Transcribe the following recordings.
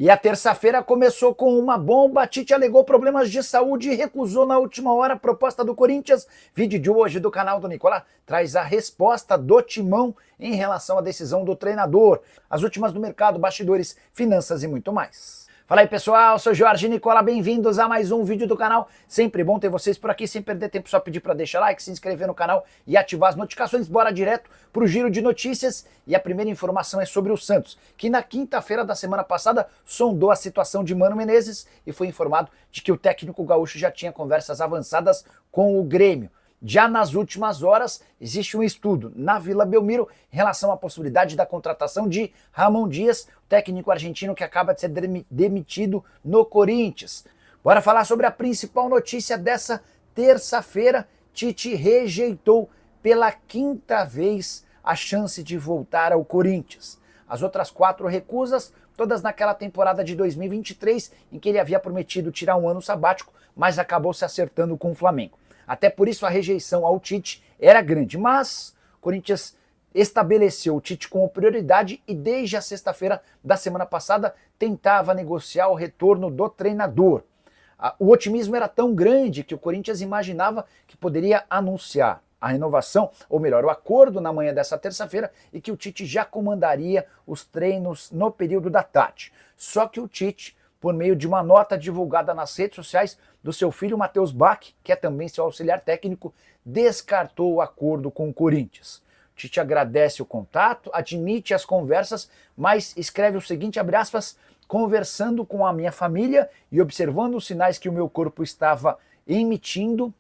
E a terça-feira começou com uma bomba. Tite alegou problemas de saúde e recusou na última hora a proposta do Corinthians. Vídeo de hoje do canal do Nicolás traz a resposta do Timão em relação à decisão do treinador, as últimas do mercado, bastidores, finanças e muito mais. Fala aí pessoal, sou Jorge Nicola, bem-vindos a mais um vídeo do canal. Sempre bom ter vocês por aqui, sem perder tempo, só pedir para deixar like, se inscrever no canal e ativar as notificações. Bora direto pro giro de notícias. E a primeira informação é sobre o Santos, que na quinta-feira da semana passada sondou a situação de Mano Menezes e foi informado de que o técnico gaúcho já tinha conversas avançadas com o Grêmio. Já nas últimas horas, existe um estudo na Vila Belmiro em relação à possibilidade da contratação de Ramon Dias, técnico argentino que acaba de ser demitido no Corinthians. Bora falar sobre a principal notícia dessa terça-feira. Tite rejeitou pela quinta vez a chance de voltar ao Corinthians. As outras 4 recusas, todas naquela temporada de 2023, em que ele havia prometido tirar um ano sabático, mas acabou se acertando com o Flamengo. Até por isso a rejeição ao Tite era grande, mas o Corinthians estabeleceu o Tite como prioridade e desde a sexta-feira da semana passada tentava negociar o retorno do treinador. O otimismo era tão grande que o Corinthians imaginava que poderia anunciar a renovação, ou melhor, o acordo na manhã dessa terça-feira e que o Tite já comandaria os treinos no período da tarde. Só que o Tite, por meio de uma nota divulgada nas redes sociais do seu filho Matheus Bach, que é também seu auxiliar técnico, descartou o acordo com o Corinthians. O Tite agradece o contato, admite as conversas, mas escreve o seguinte, abre aspas, conversando com a minha família e observando os sinais que o meu corpo estava emitindo,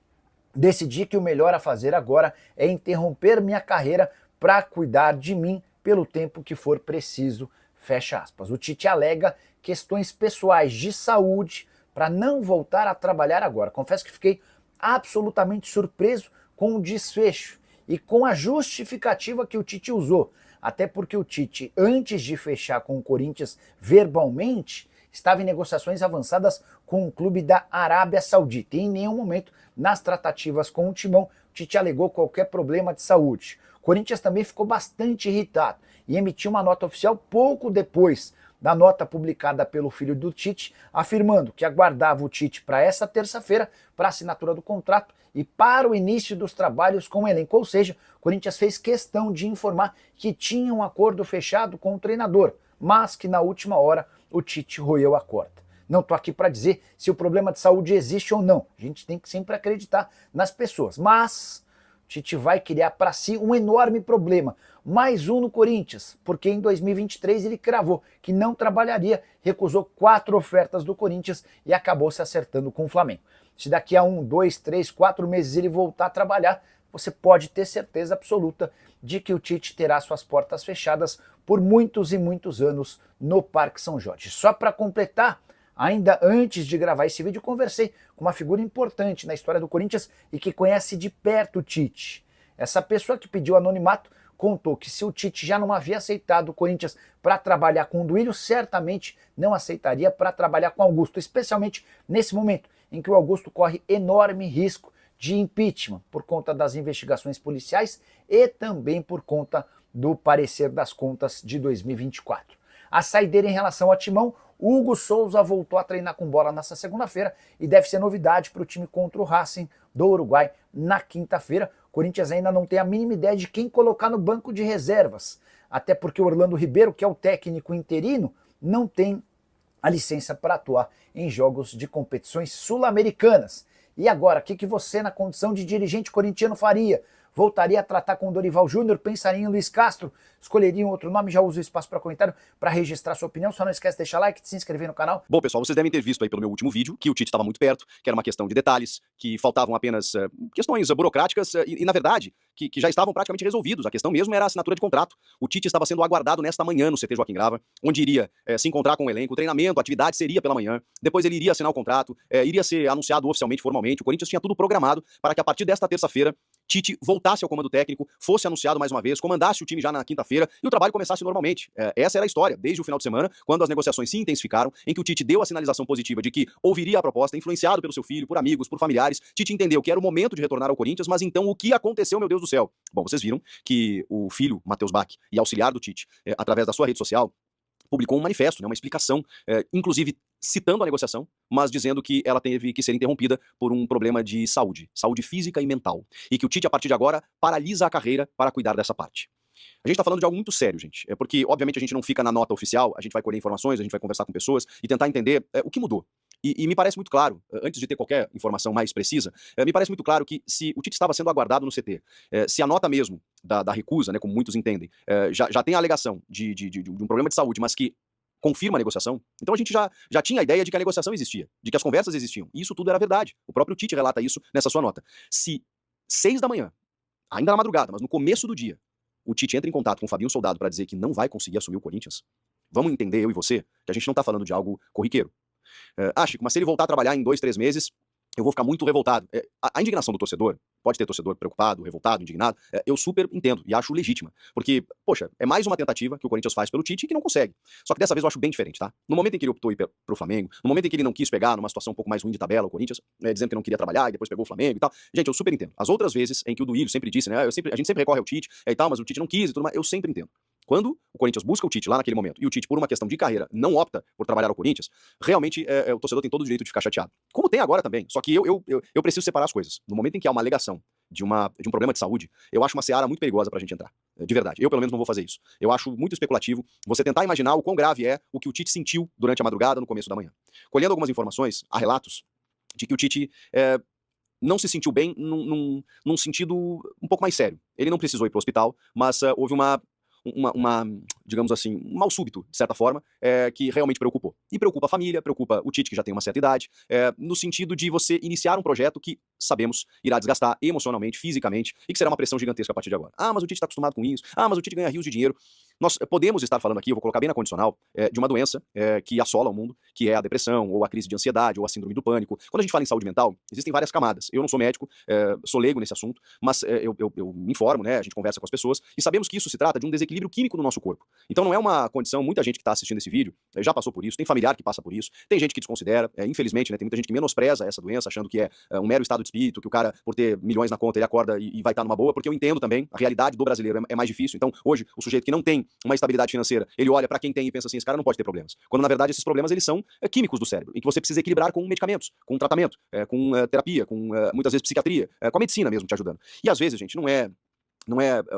decidi que o melhor a fazer agora é interromper minha carreira para cuidar de mim pelo tempo que for preciso, fecha aspas. O Tite alega questões pessoais de saúde para não voltar a trabalhar agora. Confesso que fiquei absolutamente surpreso com o desfecho e com a justificativa que o Tite usou. Até porque o Tite, antes de fechar com o Corinthians verbalmente, estava em negociações avançadas com o clube da Arábia Saudita. E em nenhum momento, nas tratativas com o Timão, o Tite alegou qualquer problema de saúde. O Corinthians também ficou bastante irritado e emitiu uma nota oficial pouco depois da nota publicada pelo filho do Tite, afirmando que aguardava o Tite para essa terça-feira para a assinatura do contrato e para o início dos trabalhos com o elenco. Ou seja, o Corinthians fez questão de informar que tinha um acordo fechado com o treinador, mas que na última hora o Tite roeu a corda. Não estou aqui para dizer se o problema de saúde existe ou não. A gente tem que sempre acreditar nas pessoas. Mas o Tite vai criar para si um enorme problema. Mais um no Corinthians, porque em 2023 ele cravou que não trabalharia, recusou 4 ofertas do Corinthians e acabou se acertando com o Flamengo. Se daqui a 1, 2, 3, 4 meses ele voltar a trabalhar, você pode ter certeza absoluta de que o Tite terá suas portas fechadas por muitos e muitos anos no Parque São Jorge. Só para completar, ainda antes de gravar esse vídeo, conversei com uma figura importante na história do Corinthians e que conhece de perto o Tite. Essa pessoa que pediu anonimato contou que se o Tite já não havia aceitado o Corinthians para trabalhar com o Duílio, certamente não aceitaria para trabalhar com Augusto, especialmente nesse momento em que o Augusto corre enorme risco de impeachment por conta das investigações policiais e também por conta do parecer das contas de 2024. A saideira em relação ao Timão, Hugo Souza voltou a treinar com bola nessa segunda-feira e deve ser novidade para o time contra o Racing do Uruguai na quinta-feira. O Corinthians ainda não tem a mínima ideia de quem colocar no banco de reservas, até porque o Orlando Ribeiro, que é o técnico interino, não tem a licença para atuar em jogos de competições sul-americanas. E agora, o que você, na condição de dirigente corintiano, faria? Voltaria a tratar com o Dorival Júnior? Pensaria em Luiz Castro? Escolheria um outro nome? Já usa o espaço para comentário para registrar sua opinião. Só não esquece de deixar like, de se inscrever no canal. Bom, pessoal, vocês devem ter visto aí pelo meu último vídeo que o Tite estava muito perto, que era uma questão de detalhes, que faltavam apenas questões burocráticas e, na verdade, que já estavam praticamente resolvidos. A questão mesmo era a assinatura de contrato. O Tite estava sendo aguardado nesta manhã no CT Joaquim Grava, onde iria se encontrar com o elenco, o treinamento, a atividade seria pela manhã, depois ele iria assinar o contrato, iria ser anunciado oficialmente, formalmente. O Corinthians tinha tudo programado para que a partir desta terça-feira Tite voltasse ao comando técnico, fosse anunciado mais uma vez, comandasse o time já na quinta-feira e o trabalho começasse normalmente. Essa era a história, desde o final de semana, quando as negociações se intensificaram, em que o Tite deu a sinalização positiva de que ouviria a proposta, influenciado pelo seu filho, por amigos, por familiares. Tite entendeu que era o momento de retornar ao Corinthians, mas então o que aconteceu, meu Deus do céu? Bom, vocês viram que o filho, Matheus Bach, e auxiliar do Tite, através da sua rede social, publicou um manifesto, né, uma explicação, inclusive citando a negociação, mas dizendo que ela teve que ser interrompida por um problema de saúde física e mental, e que o Tite, a partir de agora, paralisa a carreira para cuidar dessa parte. A gente tá falando de algo muito sério, gente. É porque, obviamente, a gente não fica na nota oficial, a gente vai colher informações, a gente vai conversar com pessoas e tentar entender o que mudou. E me parece muito claro, antes de ter qualquer informação mais precisa, me parece muito claro que se o Tite estava sendo aguardado no CT, se a nota mesmo da recusa, né, como muitos entendem, já tem a alegação de um problema de saúde, mas que confirma a negociação, então a gente já tinha a ideia de que a negociação existia, de que as conversas existiam. E isso tudo era verdade. O próprio Tite relata isso nessa sua nota. Se 6 da manhã, ainda na madrugada, mas no começo do dia, o Tite entra em contato com o Fabinho Soldado para dizer que não vai conseguir assumir o Corinthians, vamos entender, eu e você, que a gente não tá falando de algo corriqueiro. Chico, mas se ele voltar a trabalhar em 2, 3 meses, eu vou ficar muito revoltado. A indignação do torcedor, pode ter torcedor preocupado, revoltado, indignado, eu super entendo e acho legítima. Porque, poxa, é mais uma tentativa que o Corinthians faz pelo Tite e que não consegue. Só que dessa vez eu acho bem diferente, tá? No momento em que ele optou ir pro Flamengo, no momento em que ele não quis pegar numa situação um pouco mais ruim de tabela o Corinthians, dizendo que não queria trabalhar e depois pegou o Flamengo e tal. Gente, eu super entendo. As outras vezes em que o Duílio sempre disse, né, a gente sempre recorre ao Tite e tal, mas o Tite não quis e tudo mais, eu sempre entendo. Quando o Corinthians busca o Tite lá naquele momento e o Tite, por uma questão de carreira, não opta por trabalhar ao Corinthians, realmente o torcedor tem todo o direito de ficar chateado. Como tem agora também. Só que eu preciso separar as coisas. No momento em que há uma alegação de um problema de saúde, eu acho uma seara muito perigosa pra gente entrar. De verdade. Eu, pelo menos, não vou fazer isso. Eu acho muito especulativo você tentar imaginar o quão grave é o que o Tite sentiu durante a madrugada, no começo da manhã. Colhendo algumas informações, há relatos de que o Tite não se sentiu bem num sentido um pouco mais sério. Ele não precisou ir pro hospital, mas houve digamos assim, um mal súbito, de certa forma, que realmente preocupou. E preocupa a família, preocupa o Tite, que já tem uma certa idade, no sentido de você iniciar um projeto que, sabemos, irá desgastar emocionalmente, fisicamente, e que será uma pressão gigantesca a partir de agora. Ah, mas o Tite está acostumado com isso. Ah, mas o Tite ganha rios de dinheiro. Nós podemos estar falando aqui, eu vou colocar bem na condicional, de uma doença que assola o mundo, que é a depressão, ou a crise de ansiedade, ou a síndrome do pânico. Quando a gente fala em saúde mental, existem várias camadas. Eu não sou médico, sou leigo nesse assunto, mas eu me informo, né, a gente conversa com as pessoas, e sabemos que isso se trata de um desequilíbrio químico no nosso corpo. Então não é uma condição, muita gente que está assistindo esse vídeo já passou por isso, tem familiar que passa por isso, tem gente que desconsidera, infelizmente, né, tem muita gente que menospreza essa doença, achando que é um mero estado de espírito, que o cara, por ter milhões na conta, ele acorda e vai estar numa boa, porque eu entendo também, a realidade do brasileiro é mais difícil. Então, hoje, o sujeito que não tem uma estabilidade financeira, ele olha pra quem tem e pensa assim, esse cara não pode ter problemas. Quando, na verdade, esses problemas, eles são químicos do cérebro, e que você precisa equilibrar com medicamentos, com tratamento, com terapia, com, muitas vezes, psiquiatria, com a medicina mesmo te ajudando. E, às vezes, gente, não é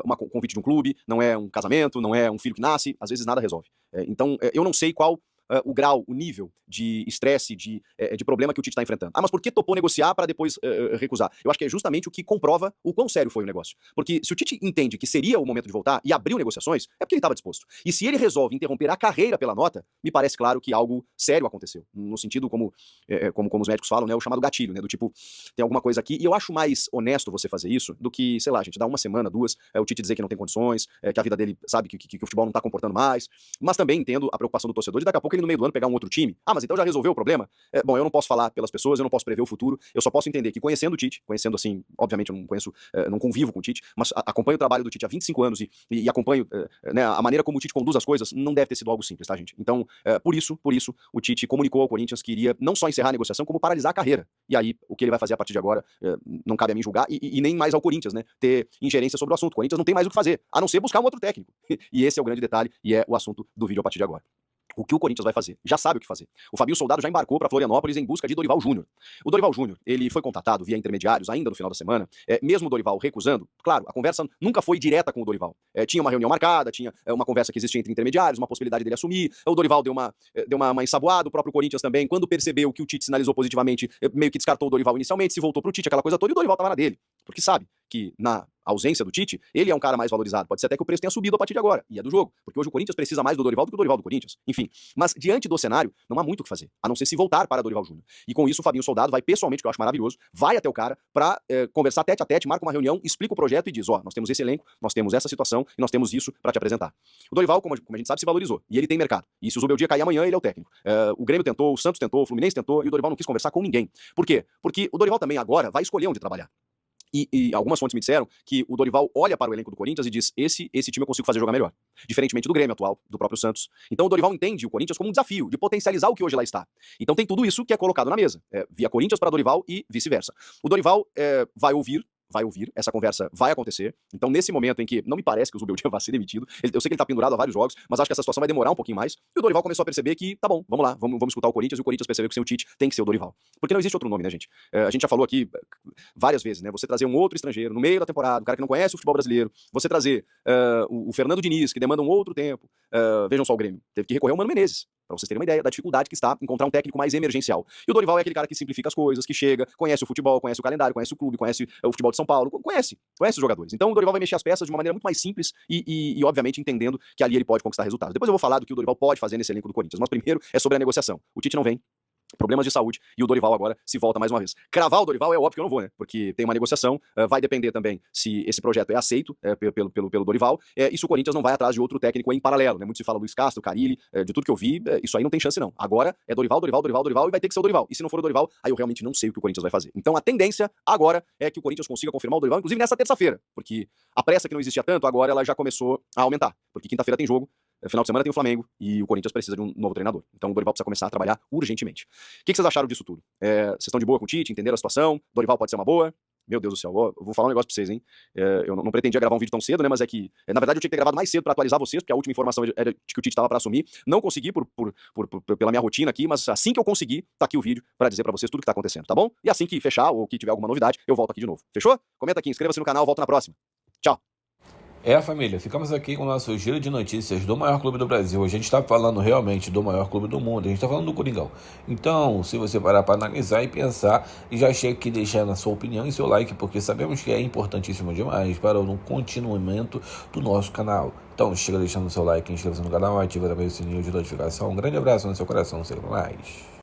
um convite de um clube, não é um casamento, não é um filho que nasce, às vezes nada resolve. Então, eu não sei qual o grau, o nível de estresse, de problema que o Tite está enfrentando. Ah, mas por que topou negociar para depois recusar? Eu acho que é justamente o que comprova o quão sério foi o negócio. Porque se o Tite entende que seria o momento de voltar e abriu negociações, é porque ele estava disposto. E se ele resolve interromper a carreira pela nota, me parece claro que algo sério aconteceu. No sentido, como os médicos falam, né, o chamado gatilho, né, do tipo, tem alguma coisa aqui. E eu acho mais honesto você fazer isso do que, sei lá, gente, dar uma semana, 2, o Tite dizer que não tem condições, que a vida dele, sabe, que o futebol não tá comportando mais. Mas também entendo a preocupação do torcedor de daqui a pouco ele no meio do ano pegar um outro time. Ah, mas então já resolveu o problema? Bom, eu não posso falar pelas pessoas, eu não posso prever o futuro, eu só posso entender que conhecendo o Tite, conhecendo assim, obviamente eu não conheço, não convivo com o Tite, mas acompanho o trabalho do Tite há 25 anos e acompanho né, a maneira como o Tite conduz as coisas, não deve ter sido algo simples, tá, gente? Então, por isso, o Tite comunicou ao Corinthians que iria não só encerrar a negociação, como paralisar a carreira. E aí, o que ele vai fazer a partir de agora, não cabe a mim julgar, e nem mais ao Corinthians, né, ter ingerência sobre o assunto. O Corinthians não tem mais o que fazer, a não ser buscar um outro técnico. E esse é o grande detalhe, e é o assunto do vídeo a partir de agora. O que o Corinthians vai fazer? Já sabe o que fazer. O Fabinho Soldado já embarcou para Florianópolis em busca de Dorival Júnior. O Dorival Júnior, ele foi contatado via intermediários ainda no final da semana, mesmo o Dorival recusando. Claro, a conversa nunca foi direta com o Dorival. Tinha uma reunião marcada, tinha uma conversa que existia entre intermediários, uma possibilidade dele assumir. O Dorival deu uma ensaboada, o próprio Corinthians também, quando percebeu que o Tite sinalizou positivamente, meio que descartou o Dorival inicialmente, se voltou pro Tite, aquela coisa toda, e o Dorival tava na dele. Porque sabe que na ausência do Tite, ele é um cara mais valorizado. Pode ser até que o preço tenha subido a partir de agora. E é do jogo. Porque hoje o Corinthians precisa mais do Dorival do que o Dorival do Corinthians. Enfim. Mas diante do cenário, não há muito o que fazer. A não ser se voltar para Dorival Júnior. E com isso o Fabinho Soldado vai pessoalmente, que eu acho maravilhoso, vai até o cara pra conversar tete a tete, marca uma reunião, explica o projeto e diz, nós temos esse elenco, nós temos essa situação e nós temos isso pra te apresentar. O Dorival, como a gente sabe, se valorizou. E ele tem mercado. E se o Zubeldia cair amanhã, ele é o técnico. O Grêmio tentou, o Santos tentou, o Fluminense tentou e o Dorival não quis conversar com ninguém. Por quê? Porque o Dorival também agora vai escolher onde trabalhar. E algumas fontes me disseram que o Dorival olha para o elenco do Corinthians e diz, esse time eu consigo fazer jogar melhor. Diferentemente do Grêmio atual, do próprio Santos. Então o Dorival entende o Corinthians como um desafio de potencializar o que hoje lá está. Então tem tudo isso que é colocado na mesa, via Corinthians para Dorival e vice-versa. O Dorival vai ouvir vai ouvir, essa conversa vai acontecer. Então, nesse momento em que não me parece que o Zubeldia vai ser demitido, eu sei que ele tá pendurado a vários jogos, mas acho que essa situação vai demorar um pouquinho mais. E o Dorival começou a perceber que, tá bom, vamos lá, vamos escutar o Corinthians, e o Corinthians percebeu que sem o Tite tem que ser o Dorival. Porque não existe outro nome, né, gente? A gente já falou aqui várias vezes, né? Você trazer um outro estrangeiro no meio da temporada, um cara que não conhece o futebol brasileiro, você trazer o Fernando Diniz, que demanda um outro tempo. Vejam só o Grêmio, teve que recorrer ao Mano Menezes, pra vocês terem uma ideia da dificuldade que está encontrar um técnico mais emergencial. E o Dorival é aquele cara que simplifica as coisas, que chega, conhece o futebol, conhece o calendário, conhece o clube, conhece o futebol de São Paulo, conhece os jogadores. Então o Dorival vai mexer as peças de uma maneira muito mais simples e obviamente entendendo que ali ele pode conquistar resultados. Depois eu vou falar do que o Dorival pode fazer nesse elenco do Corinthians, mas primeiro é sobre a negociação. O Tite não vem, problemas de saúde, e o Dorival agora se volta mais uma vez. Cravar o Dorival é óbvio que eu não vou, né? Porque tem uma negociação, vai depender também se esse projeto é aceito pelo Dorival, e se o Corinthians não vai atrás de outro técnico em paralelo, né? Muito se fala Luiz Castro, Carille, de tudo que eu vi, isso aí não tem chance não. Agora é Dorival, e vai ter que ser o Dorival. E se não for o Dorival, aí eu realmente não sei o que o Corinthians vai fazer. Então a tendência agora é que o Corinthians consiga confirmar o Dorival, inclusive nessa terça-feira, porque a pressa que não existia tanto, agora ela já começou a aumentar, porque quinta-feira tem jogo, final de semana tem o Flamengo e o Corinthians precisa de um novo treinador. Então o Dorival precisa começar a trabalhar urgentemente. O que vocês acharam disso tudo? Vocês estão de boa com o Tite? Entenderam a situação? Dorival pode ser uma boa? Meu Deus do céu, eu vou falar um negócio pra vocês, hein? Eu não pretendia gravar um vídeo tão cedo, né? Mas é que, na verdade, eu tinha que ter gravado mais cedo pra atualizar vocês, porque a última informação era de que o Tite tava pra assumir. Não consegui pela minha rotina aqui, mas assim que eu conseguir, tá aqui o vídeo pra dizer pra vocês tudo que tá acontecendo, tá bom? E assim que fechar ou que tiver alguma novidade, eu volto aqui de novo. Fechou? Comenta aqui, inscreva-se no canal, volto na próxima. Tchau! Família, ficamos aqui com o nosso giro de notícias do maior clube do Brasil. A gente está falando realmente do maior clube do mundo, a gente está falando do Coringão. Então, se você parar para analisar e pensar, já chega aqui deixando a sua opinião e seu like, porque sabemos que é importantíssimo demais para o continuamento do nosso canal. Então, chega deixando o seu like, inscreva-se no canal, ativa também o sininho de notificação. Um grande abraço no seu coração, sempre mais.